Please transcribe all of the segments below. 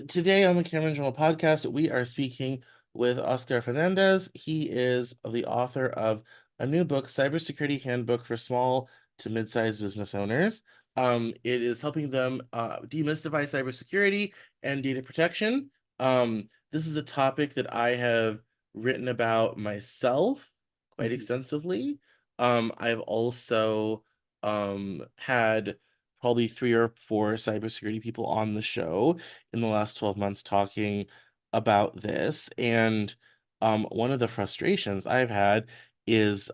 Today on the Cameron Journal podcast, we are speaking with Oscar Fernandez. He is the author of a new book, Cybersecurity Handbook for Small to Mid-sized Business Owners. It is helping them demystify cybersecurity and data protection. This is a topic that I have written about myself quite Mhm. extensively. I've also had probably 3 or 4 cybersecurity people on the show in the last 12 months talking about this. And one of the frustrations I've had is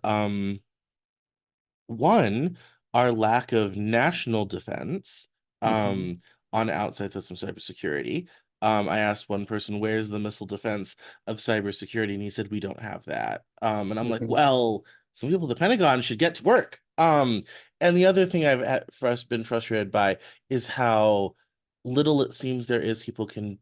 one, our lack of national defense Mhm. um, on outside threats from cybersecurity. I asked one person, where's the missile defense of cybersecurity? And he said, we don't have that. And I'm like, Mhm. well, some people at the Pentagon should get to work. And the other thing been frustrated by is how little it seems there is people can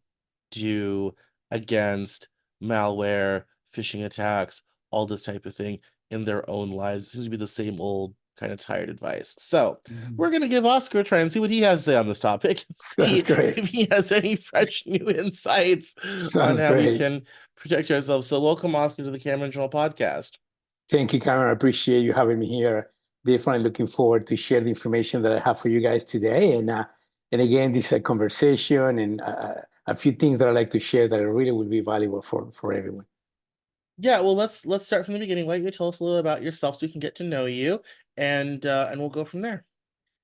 do against malware, phishing attacks, all this type of thing in their own lives. It seems to be the same old kind of tired advice. So Mhm. we're gonna give Oscar a try and see what he has to say on this topic and Sounds see great. if he has any fresh new insights on Sounds how we great. can protect ourselves. So welcome, Oscar, to the Cameron Journal podcast. Thank you, Cameron. I appreciate you having me here. Definitely looking forward to share the information that I have for you guys today. And again, this is a conversation and a few things that I like to share that really will be valuable for everyone. Yeah, well, let's start from the beginning. Why don't you tell us a little about yourself so we can get to know you, and we'll go from there.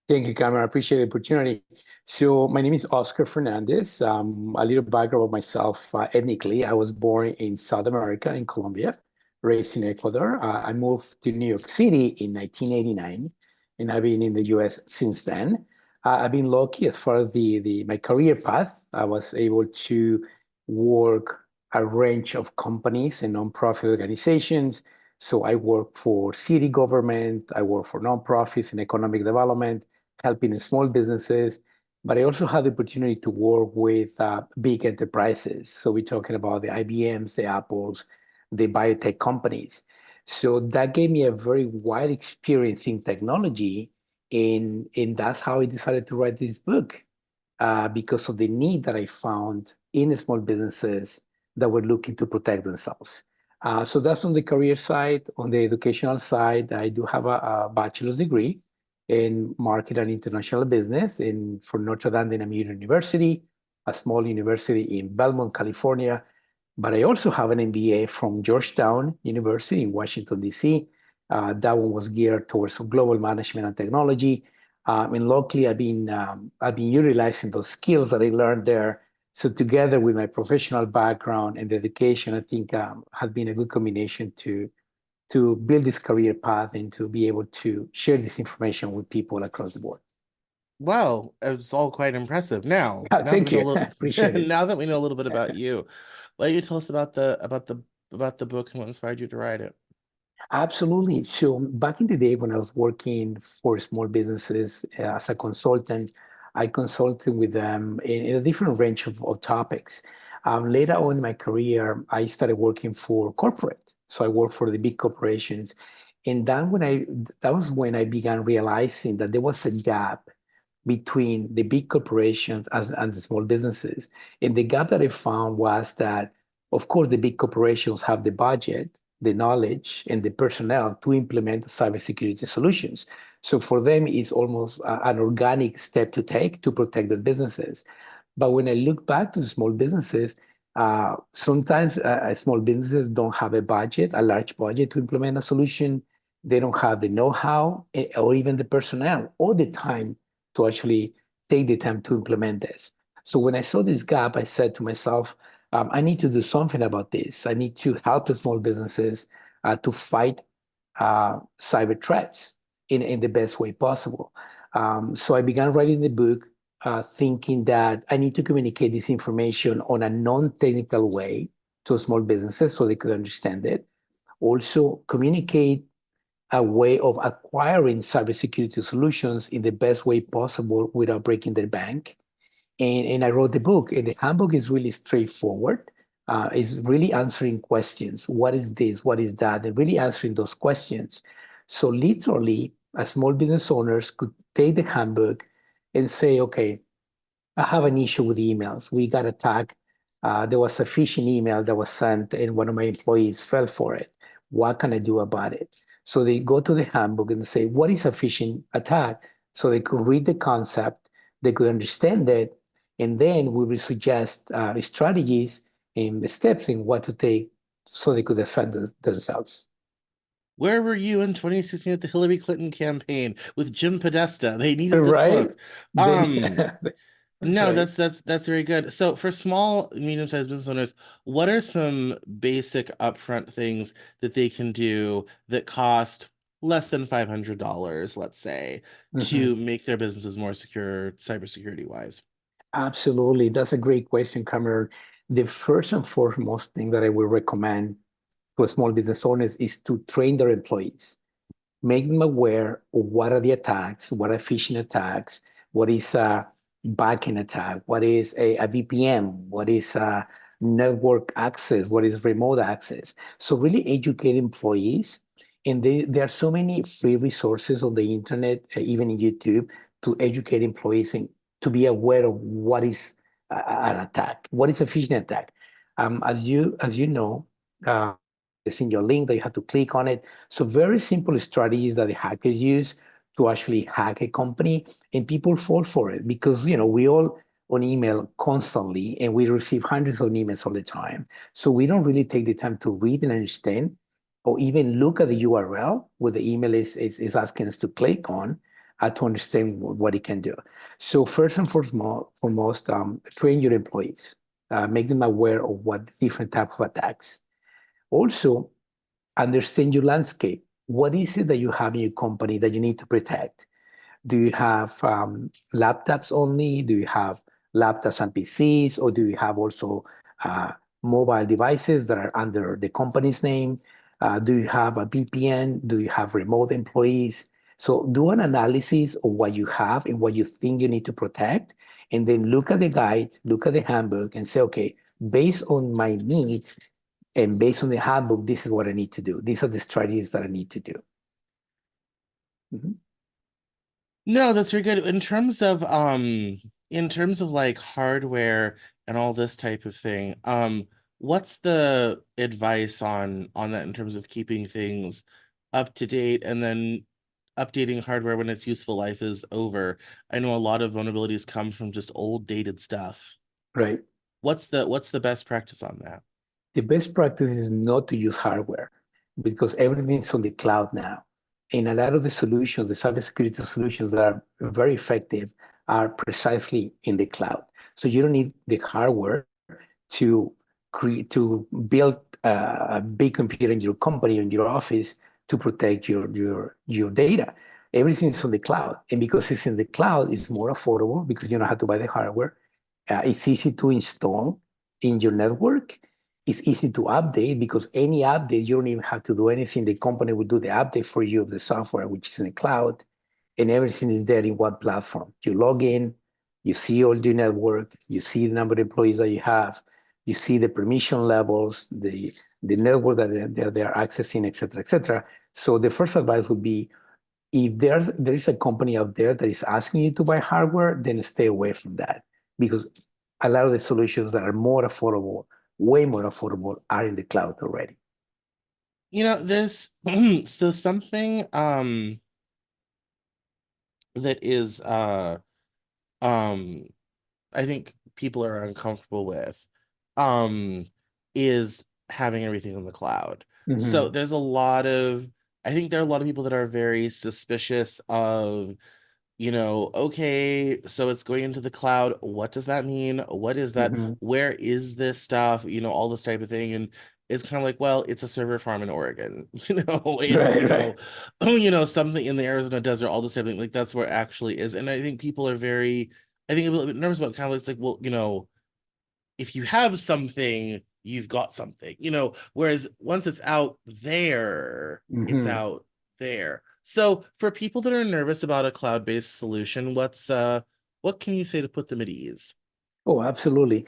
Thank you, Cameron. I appreciate the opportunity. So my name is Oscar Fernandez. A little background of myself. Ethnically, I was born in South America, in Colombia, raised in Ecuador. I moved to New York City in 1989, and I've been in the U.S. since then. I've been lucky as far as the my career path. I was able to work a range of companies and nonprofit organizations. So I work for city government, I work for nonprofits and economic development, helping small businesses, but I also had the opportunity to work with big enterprises. So we're talking about the IBMs, the Apples, the biotech companies. So that gave me a very wide experience in technology, and that's how I decided to write this book because of the need that I found in small businesses that were looking to protect themselves. So that's on the career side. On the educational side, I do have a bachelor's degree in market and international business from Notre Dame de Namur University, a small university in Belmont, California. But I also have an MBA from Georgetown University in Washington, D.C. That one was geared towards global management and technology. And locally, I've been utilizing those skills that I learned there. So together with my professional background and the education, I think have been a good combination to build this career path and to be able to share this information with people across the board. Well, it's all quite impressive. Now that we Thank know a you. little, Appreciate it. now that we know a little bit about you, why don't you tell us about the book and what inspired you to write it? Absolutely. So back in the day when I was working for small businesses as a consultant, I consulted with them in a different range of topics. Later on in my career, I started working for corporate. So I worked for the big corporations. And that was when I began realizing that there was a gap between the big corporations and the small businesses. And the gap that I found was that, of course, the big corporations have the budget, the knowledge, and the personnel to implement cybersecurity solutions. So for them, it's almost an organic step to take to protect their businesses. But when I look back to the small businesses, sometimes small businesses don't have a budget, a large budget to implement a solution. They don't have the know-how or even the personnel or the time to actually take the time to implement this. So when I saw this gap, I said to myself, I need to do something about this. I need to help the small businesses to fight cyber threats in the best way possible. So I began writing the book thinking that I need to communicate this information on a non-technical way to small businesses so they could understand it. Also, communicate a way of acquiring cybersecurity solutions in the best way possible without breaking their bank. And I wrote the book, and the handbook is really straightforward. It's really answering questions. What is this? What is that? And really answering those questions. So literally, as small business owners could take the handbook and say, okay, I have an issue with emails. We got attacked. There was a phishing email that was sent, and one of my employees fell for it. What can I do about it? So they go to the handbook and say, what is a phishing attack? So they could read the concept, they could understand it, and then we will suggest strategies and the steps in what to take so they could defend themselves. Where were you in 2016 at the Hillary Clinton campaign with Jim Podesta? They needed this Right? book. Then Um, that's no, right. that's very good. So for small, medium-sized business owners, what are some basic upfront things that they can do that cost less than $500, let's say, to Mhm. make their businesses more secure, cybersecurity wise? Absolutely. That's a great question, Cameron. The first and foremost thing that I would recommend to small business owners is to train their employees, make them aware of what are the attacks, what are phishing attacks, what is a backend attack, what is a VPN, what is a network access, what is remote access. So really educate employees. And there are so many free resources on the internet, even in YouTube, to educate employees and to be aware of what is an attack, what is a phishing attack. As you know, it's in your link that you have to click on it. So very simple strategies that the hackers use to actually hack a company, and people fall for it because we all on email constantly, and we receive hundreds of emails all the time. So we don't really take the time to read and understand, or even look at the URL where the email is asking us to click on to understand what it can do. So first and foremost, train your employees, make them aware of what different types of attacks. Also, understand your landscape. What is it that you have in your company that you need to protect? Do you have laptops only? Do you have laptops and PCs? Or do you have also uh, mobile devices that are under the company's name? Do you have a VPN? Do you have remote employees? So do an analysis of what you have and what you think you need to protect. And then look at the guide, look at the handbook and say, okay, based on my needs and based on the handbook, this is what I need to do. These are the strategies that I need to do. Mhm. No, that's very good. In terms of like hardware and all this type of thing, what's the advice on that in terms of keeping things up to date and then updating hardware when its useful life is over? I know a lot of vulnerabilities come from just old dated stuff. Right. What's the best practice on that? The best practice is not to use hardware because everything is on the cloud now. And a lot of the solutions, the cybersecurity solutions that are very effective are precisely in the cloud. So you don't need the hardware to create to build a big computer in your company or in your office to protect your data. Everything is on the cloud, and because it's in the cloud, it's more affordable because you don't have to buy the hardware. It's easy to install in your network. It's easy to update because any update you don't even have to do anything. The company will do the update for you of the software, which is in the cloud, and everything is there in one platform. You log in, you see all your network, you see the number of employees that you have, you see the permission levels, the network that they're accessing, et cetera, et cetera. So the first advice would be if there is a company out there that is asking you to buy hardware, then stay away from that because a lot of the solutions that are more affordable, way more affordable, are in the cloud already. There's so something that is um I think people are uncomfortable with um is having everything in the cloud. So Mhm. there's a lot of I think there are a lot of people that are very suspicious of okay, so it's going into the cloud. What does that mean? What is that? Mhm. Where is this stuff? All this type of thing. And it's kind of like, well, it's a server farm in Oregon. It's, Right, right. something in the Arizona desert, all this type of thing. Like that's where it actually is. And I think people are I think a little bit nervous about kind of like, it's like, well, if you have something, you've got something, whereas once it's out there, it's Mhm. out there. So for people that are nervous about a cloud-based solution, what can you say to put them at ease? Oh, absolutely.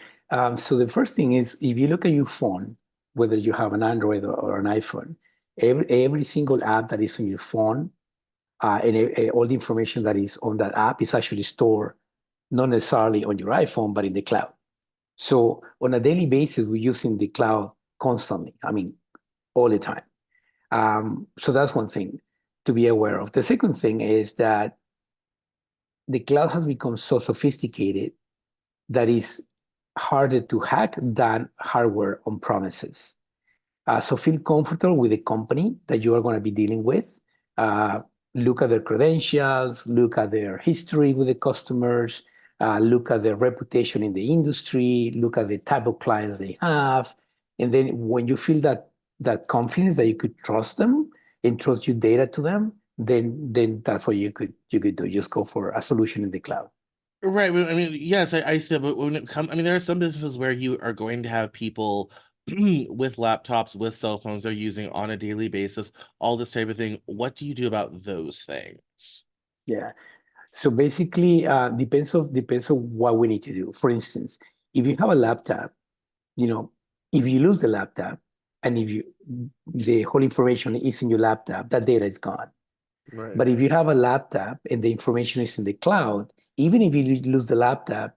So the first thing is if you look at your phone, whether you have an Android or an iPhone, every single app that is on your phone and all the information that is on that app is actually stored not necessarily on your iPhone, but in the cloud. So on a daily basis, we're using the cloud constantly. I mean, all the time. So that's one thing to be aware of. The second thing is that the cloud has become so sophisticated that it's harder to hack than hardware on premises. So feel comfortable with the company that you are going to be dealing with. Uh, Look at their credentials, look at their history with the customers, look at their reputation in the industry, look at the type of clients they have. And then when you feel that confidence that you could trust them and trust your data to them, then that's what you could do. Just go for a solution in the cloud. Right. I mean, yes, I see that, but when it comes, I mean, there are some businesses where you are going to have people with laptops, with cell phones they're using on a daily basis, all this type of thing. What do you do about those things? Yeah. So basically, depends on what we need to do. For instance, if you have a laptop, you know, if you lose the laptop and if you the whole information is in your laptop, that data is gone. Right. But if you have a laptop and the information is in the cloud, even if you lose the laptop,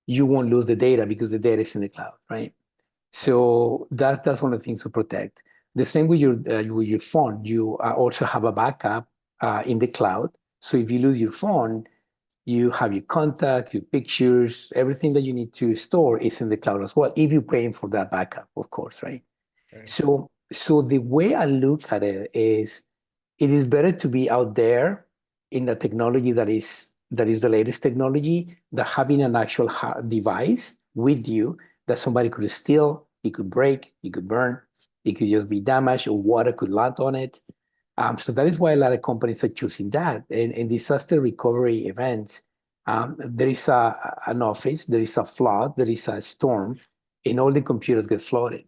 you won't lose the data because the data is in the cloud, right? So that's one of the things to protect. The same with your phone. You also have a backup in the cloud. So if you lose your phone, you have your contact, your pictures, everything that you need to store is in the cloud as well, if you're paying for that backup, of course, right? Right. So the way I look at it is it is better to be out there in the technology that is the latest technology than having an actual device with you that somebody could steal, it could break, it could burn, it could just be damaged or water could land on it. So that is why a lot of companies are choosing that. And in disaster recovery events, there is an office, there is a flood, there is a storm, and all the computers get flooded.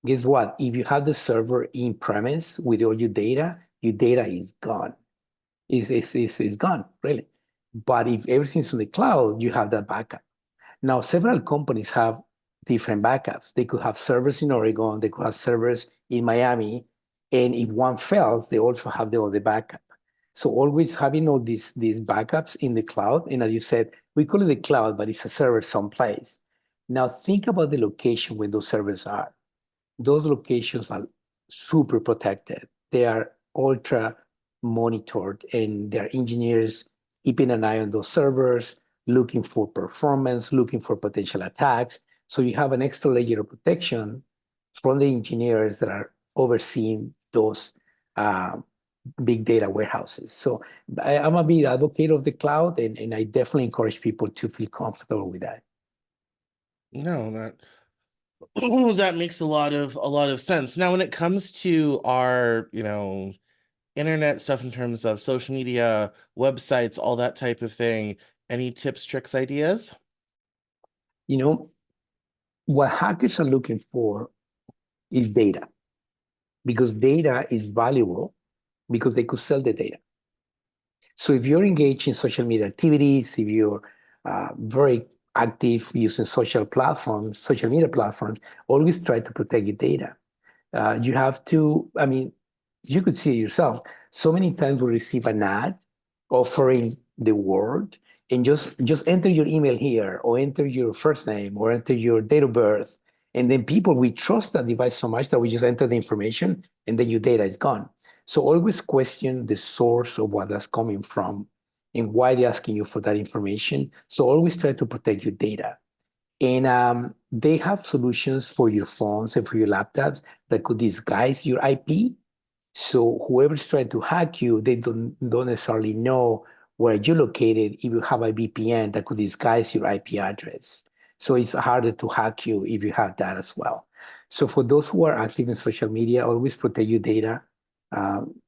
Guess what? If you have the server in premise with all your data is gone. Is gone, really. But if everything's in the cloud, you have that backup. Now, several companies have different backups. They could have servers in Oregon, they could have servers in Miami, and if one fails, they also have the other backup. So always having all these backups in the cloud, and as you said, we call it the cloud, but it's a server someplace. Now think about the location where those servers are. Those locations are super protected. They are ultra monitored, and their engineers keeping an eye on those servers, looking for performance, looking for potential attacks. So you have an extra layer of protection from the engineers that are overseeing those uh, big data warehouses. So I'm a big advocate of the cloud, and I definitely encourage people to feel comfortable with that. No, that that makes a lot of sense. Now, when it comes to our, internet stuff in terms of social media, websites, all that type of thing, any tips, tricks, ideas? You know, what hackers are looking for is data because data is valuable because they could sell the data. So if you're engaged in social media activities, if you're very active using social media platforms, always try to protect your data. You have to, I mean, you could see it yourself. So many times we receive an ad offering the word and just enter your email here or enter your first name or enter your date of birth. And then people, we trust that device so much that we just enter the information and then your data is gone. So always question the source of what that's coming from and why they're asking you for that information. So always try to protect your data. And they have solutions for your phones and for your laptops that could disguise your IP. So whoever's trying to hack you, they don't necessarily know where you're located if you have a VPN that could disguise your IP address. So it's harder to hack you if you have that as well. So for those who are active in social media, always protect your data.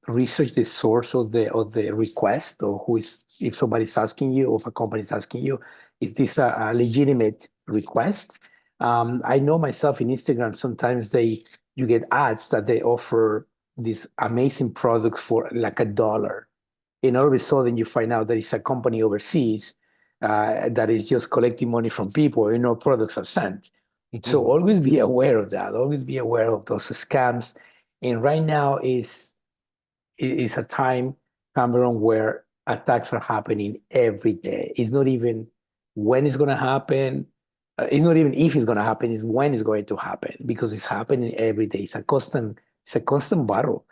Research the source of the request or who is if somebody's asking you or if a company is asking you, is this a legitimate request? I know myself in Instagram, sometimes you get ads that they offer these amazing products for like $1. And all of a sudden you find out that it's a company overseas that is just collecting money from people, products are sent. So always be aware of that. Always be aware of those scams. And right now is a time, Cameron, where attacks are happening every day. It's not even when it's going to happen. It's not even if it's going to happen, it's when it's going to happen because it's happening every day. It's a constant battle.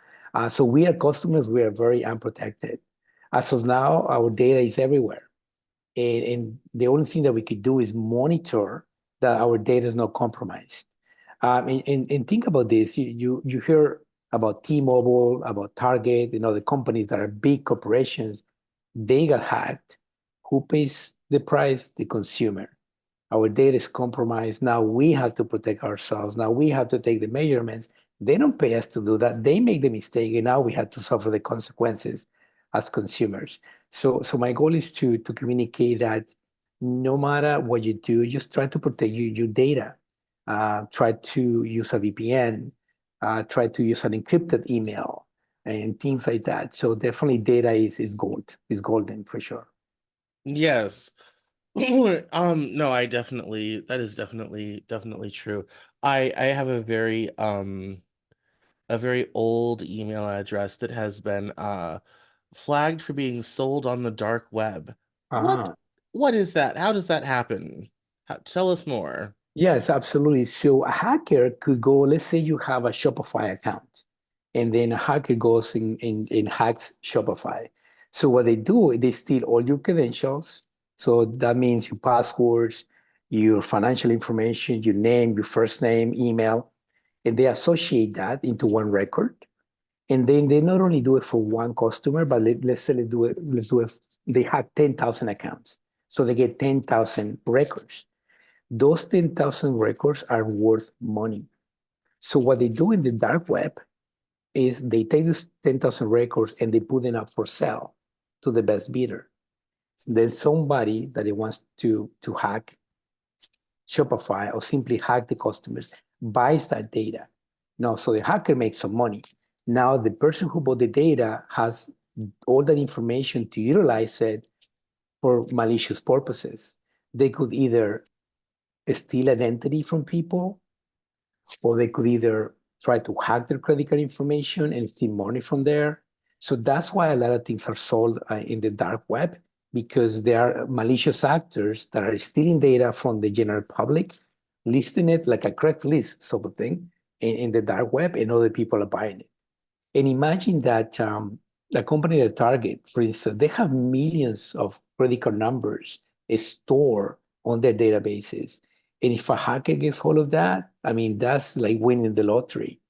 So we are customers, we are very unprotected. As of now, our data is everywhere. And the only thing that we could do is monitor that our data is not compromised. And think about this. You hear about T-Mobile, about Target, the companies that are big corporations. They got hacked. Who pays the price? The consumer. Our data is compromised. Now we have to protect ourselves. Now we have to take the measurements. They don't pay us to do that. They make the mistake, and now we have to suffer the consequences as consumers. So my goal is to communicate that no matter what you do, just try to protect your data. Try to use a VPN. Try to use an encrypted email and things like that. So definitely data is gold, is golden for sure. Yes. No, I definitely, that is definitely true. I have a very old email address that has been flagged for being sold on the dark web. What Uh-huh. what is that? How does that happen? Tell us more. Yes, absolutely. So a hacker could go, let's say you have a Shopify account, and then a hacker goes and hacks Shopify. So what they do, they steal all your credentials. So that means your passwords, your financial information, your name, your first name, email, and they associate that into one record. And then they not only do it for one customer, but let's say let's do it, they hack 10,000 accounts. So they get 10,000 records. Those 10,000 records are worth money. So what they do in the dark web is they take these 10,000 records and they put them up for sale to the best bidder. Then somebody that it wants to hack Shopify or simply hack the customers buys that data. Now, so the hacker makes some money. Now the person who bought the data has all that information to utilize it for malicious purposes. They could either steal identity from people, or they could either try to hack their credit card information and steal money from there. So that's why a lot of things are sold in the dark web, because there are malicious actors that are stealing data from the general public, listing it like a Craigslist sort of thing in the dark web, and other people are buying it. And imagine that the company that Target, for instance, they have millions of credit card numbers stored on their databases. And if a hacker gets hold of that, I mean, that's like winning the lottery.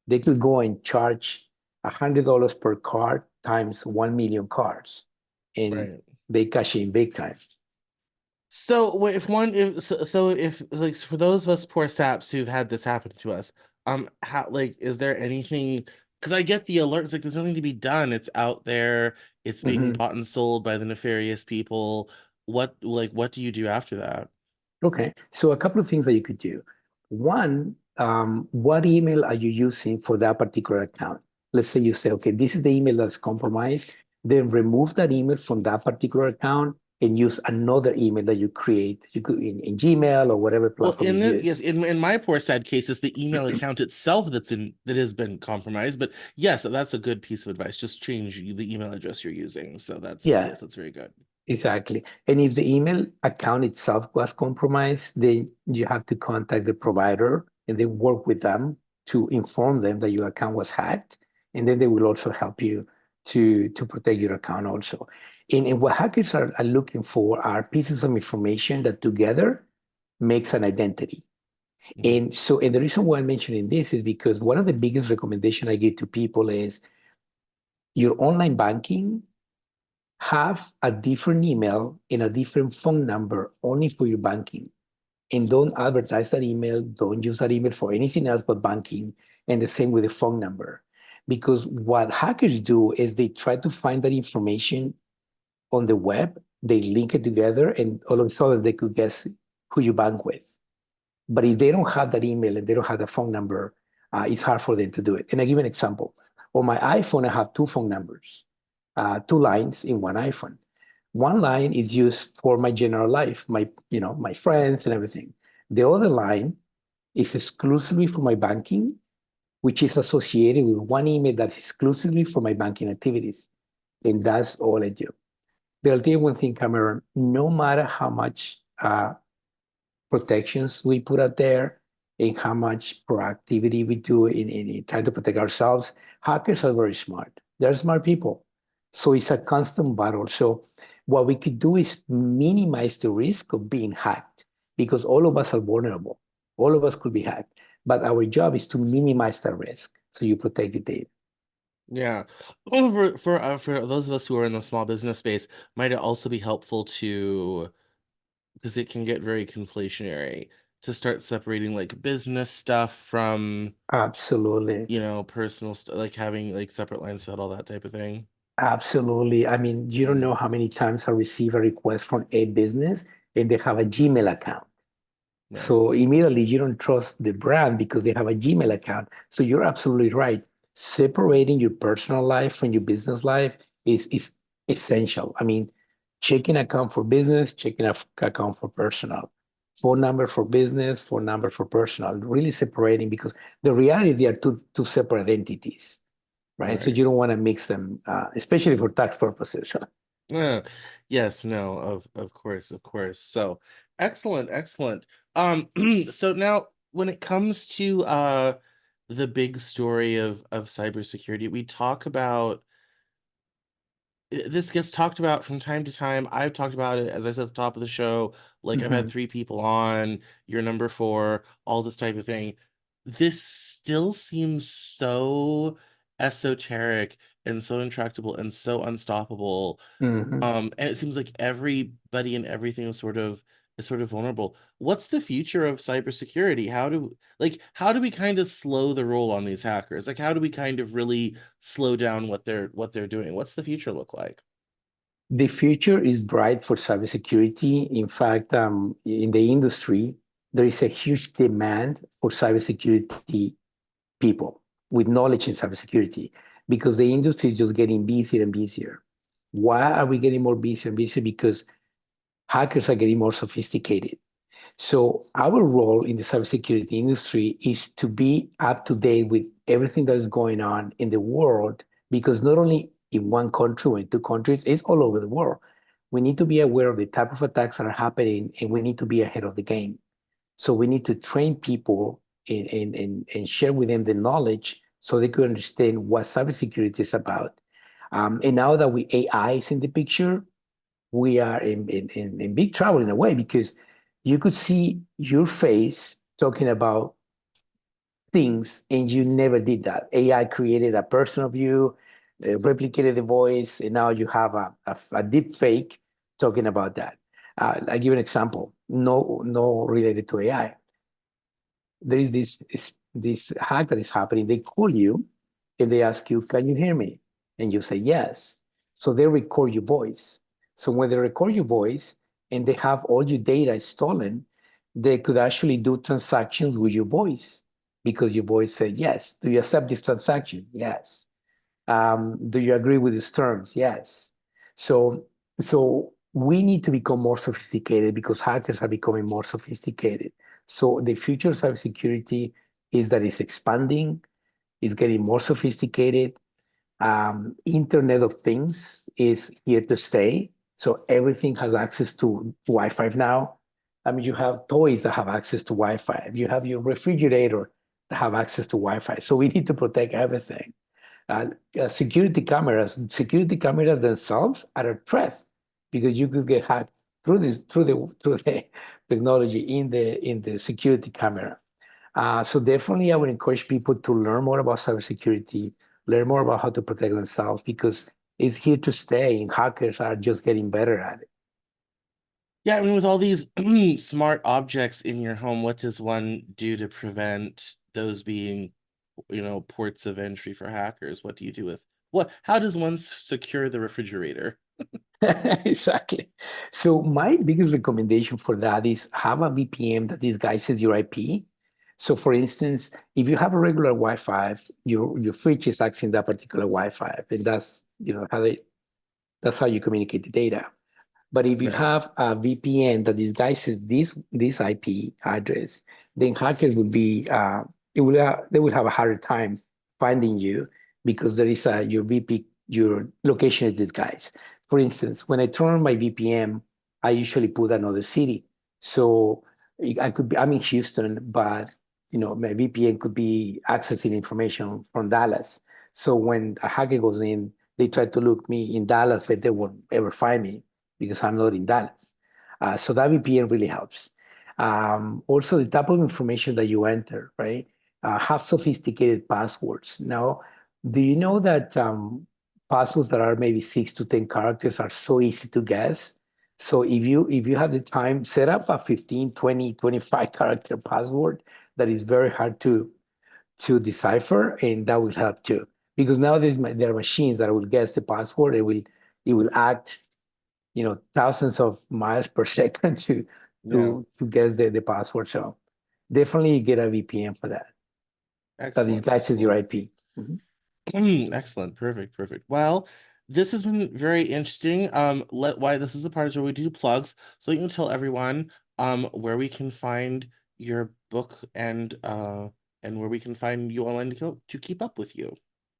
They could go and charge $100 per card times 1 million cards, and Right. they cash in big time. So if one if so if like for those of us poor saps who've had this happen to us, how like is there anything because I get the alerts like there's nothing to be done. It's out there, it's being Mhm. bought and sold by the nefarious people. What do you do after that? Okay, so a couple of things that you could do. One, what email are you using for that particular account? Let's say you say, okay, this is the email that's compromised. Then remove that email from that particular account and use another email that you create. You could in Gmail or whatever Well, platform you yes, use. in my poor sad case, it's the email account itself that has been compromised. But yes, that's a good piece of advice. Just change the email address you're using. So that's Yeah, yes, that's very good. exactly. And if the email account itself was compromised, then you have to contact the provider and then work with them to inform them that your account was hacked. And then they will also help you to protect your account also. And what hackers are looking for are pieces of information that together makes an identity. Mhm. And the reason why I'm mentioning this is because one of the biggest recommendation I give to people is your online banking have a different email and a different phone number only for your banking. And don't advertise that email. Don't use that email for anything else but banking. And the same with the phone number. Because what hackers do is they try to find that information on the web, they link it together, and all of a sudden they could guess who you bank with. But if they don't have that email and they don't have the phone number, it's hard for them to do it. And I give an example. On my iPhone, I have two phone numbers, two lines in one iPhone. One line is used for my general life, my friends and everything. The other line is exclusively for my banking, which is associated with one email that's exclusively for my banking activities. And that's all I do. But I'll tell you one thing, Cameron, no matter how much protections we put out there and how much proactivity we do in trying to protect ourselves, hackers are very smart. They're smart people. So it's a constant battle. So what we could do is minimize the risk of being hacked because all of us are vulnerable. All of us could be hacked. But our job is to minimize the risk so you protect the data. Yeah. Well, for those of us who are in the small business space, might it also be helpful to, because it can get very conflationary, to start separating like business stuff from, Absolutely. personal stuff, like having like separate lines filled, all that type of thing. Absolutely. I mean, you don't Mm, know how many times I receive a request from a business and they have a Gmail account. right, So immediately you don't trust the brand because they have a Gmail account. So you're absolutely right. Separating your personal life from your business life is essential. I mean, checking account for business, checking account for personal. Phone number for business, phone number for personal. Really separating because the reality they are two separate entities, right? So right. you don't want to mix them, especially for tax purposes. Uh, yes, no, of course, of course. So excellent, excellent. So now when it comes to the big story of cybersecurity, we talk about this gets talked about from time to time. I've talked about it, as I said at the top of the show. Like I've had Mhm. three people on, you're number four, all this type of thing. This still seems so esoteric and so intractable and so unstoppable. Mhm. And it seems like everybody and everything is sort of vulnerable. What's the future of cybersecurity? How do we kind of slow the roll on these hackers? Like how do we kind of really slow down what they're doing? What's the future look like? The future is bright for cybersecurity. In fact, in the industry, there is a huge demand for cybersecurity people with knowledge in cybersecurity because the industry is just getting busier and busier. Why are we getting more busier and busier? Because hackers are getting more sophisticated. So our role in the cybersecurity industry is to be up to date with everything that is going on in the world, because not only in one country or in two countries, it's all over the world. We need to be aware of the type of attacks that are happening, and we need to be ahead of the game. So we need to train people and share with them the knowledge so they could understand what cybersecurity is about. And now that AI is in the picture, we are in big trouble in a way because you could see your face talking about things and you never did that. AI created a person of you, replicated the voice, and now you have a deep fake talking about that. I give an example, no related to AI. There is this hack that is happening. They call you and they ask you, "Can you hear me?" And you say yes. So they record your voice. So when they record your voice and they have all your data stolen, they could actually do transactions with your voice because your voice said yes. Do you accept this transaction? Yes. Do you agree with these terms? Yes. So, so we need to become more sophisticated because hackers are becoming more sophisticated. So the future of cybersecurity is that it's expanding, it's getting more sophisticated. Internet of Things is here to stay. So everything has access to Wi-Fi now. I mean, you have toys that have access to Wi-Fi. You have your refrigerator that have access to Wi-Fi. So we need to protect everything. Uh, security cameras themselves are a threat because you could get hacked through the technology in the security camera. So definitely, I would encourage people to learn more about cybersecurity, learn more about how to protect themselves because it's here to stay, and hackers are just getting better at it. Yeah, I mean, with all these smart objects in your home, what does one do to prevent those being, ports of entry for hackers? What do you do with how does one secure the refrigerator? Exactly. So my biggest recommendation for that is have a VPN that disguises your IP. So for instance, if you have a regular Wi-Fi, your fridge is accessing that particular Wi-Fi, and that's how you communicate the data. But if you Right. have a VPN that disguises this IP address, then hackers would be they would have a harder time finding you because there is your VP your location is disguised. For instance, when I turn on my VPN, I usually put another city. So I could be, I'm in Houston, but my VPN could be accessing information from Dallas. So when a hacker goes in, they try to look me in Dallas, but they won't ever find me because I'm not in Dallas. So that VPN really helps. Also, the type of information that you enter, right? Have sophisticated passwords. Now, do you know that passwords that are maybe 6 to 10 characters are so easy to guess? So if you have the time, set up a 15, 20, 25 character password that is very hard to decipher, and that will help too. Because nowadays there are machines that will guess the password. It will act, thousands of miles per second to Yeah. to guess the password. So definitely get a VPN for that. That Excellent. disguises your Excellent. IP. Mhm. Excellent. Perfect. Perfect. Well, this has been very interesting. Why this is the part where we do plugs, so you can tell everyone where we can find your book and where we can find you online to keep up with you.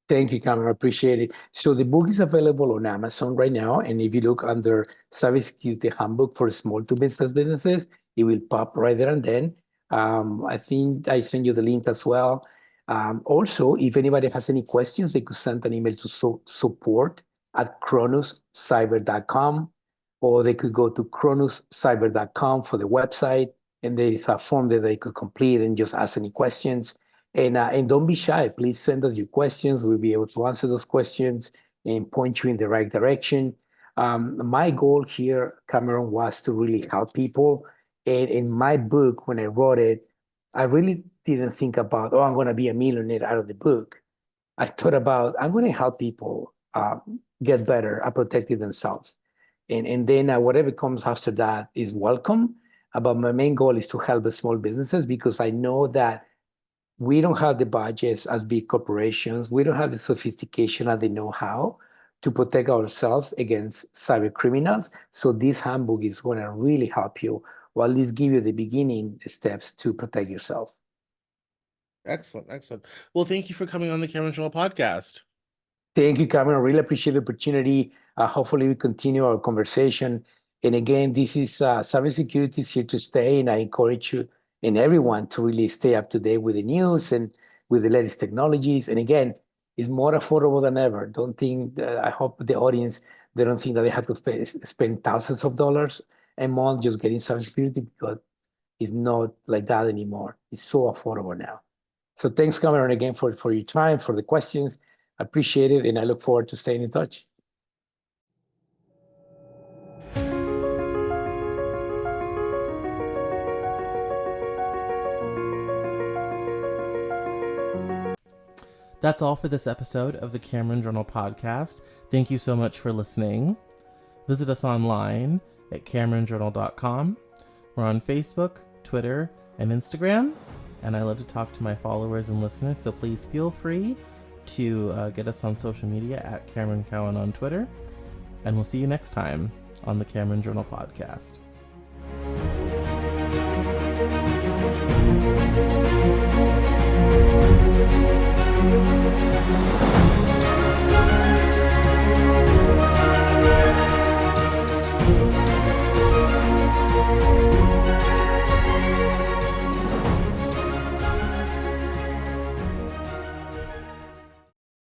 Thank you, Cameron. I appreciate it. So the book is available on Amazon right now. And if you look under Cybersecurity Handbook for small to business businesses, it will pop right there and then. I think I send you the link as well. Also, if anybody has any questions, they could send an email to support@chronuscyber.com, or they could go to chronuscyber.com for the website. And there is a form that they could complete and just ask any questions. And don't be shy. Please send us your questions. We'll be able to answer those questions and point you in the right direction. My goal here, Cameron, was to really help people. And in my book, when I wrote it, I really didn't think about, oh, I'm going to be a millionaire out of the book. I thought about, I'm going to help people get better at protecting themselves. And then whatever comes after that is welcome. But my main goal is to help the small businesses, because I know that we don't have the budgets as big corporations. We don't have the sophistication and the know-how to protect ourselves against cyber criminals. So this handbook is going to really help you, or at least give you the beginning steps to protect yourself. Excellent. Excellent. Well, thank you for coming on the Cameron Journal podcast. Thank you, Cameron. I really appreciate the opportunity. Hopefully, we continue our conversation. And again, this is cybersecurity is here to stay, and I encourage you and everyone to really stay up to date with the news and with the latest technologies. And again, it's more affordable than ever. Don't think. I hope the audience, they don't think that they have to spend thousands of dollars a month just getting cybersecurity, because it's not like that anymore. It's so affordable now. So thanks, Cameron, again for your time, for the questions. I appreciate it, and I look forward to staying in touch. That's all for this episode of the Cameron Journal podcast. Thank you so much for listening. Visit us online at CameronJournal.com. We're on Facebook, Twitter, and Instagram, and I love to talk to my followers and listeners, so please feel free to get us on social media at Cameron Cowan on Twitter, and we'll see you next time on the Cameron Journal podcast. Thank you.